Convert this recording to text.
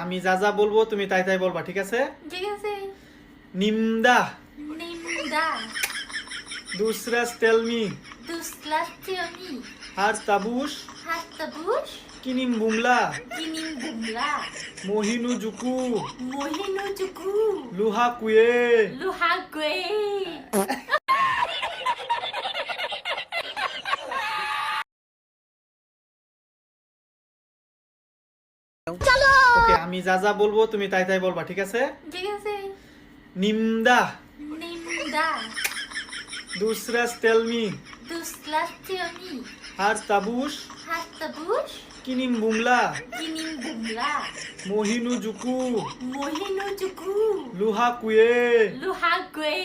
আমি যা যা বলবো তুমি তাই তাই বলবা, ঠিক আছে? ঠিক আছে। নিমদা নিমদা দুসরা টেলমি দুসলাস্টিয়নি হারতাবুশ হাস্তাবুশ কিনিমবুমলা কিনিমবুমলা মহিনুজুকু মহিনুজুকু লুহাকুয়ে। লুহাগুয়ে। ওকে, আমি যা যা বলবো তুমি তাই তাই বলবা, ঠিক আছে? ঠিক আছে। নিমদা নিমদা দুসরা টেলমি দুসলাস্টিয়নি হারতাবুশ হাস্তাবুশ কিনিমবুমলা কিনিমবুমলা মহিনুজুকু মহিনুজুকু লুহাকুয়ে। লুহাগুয়ে।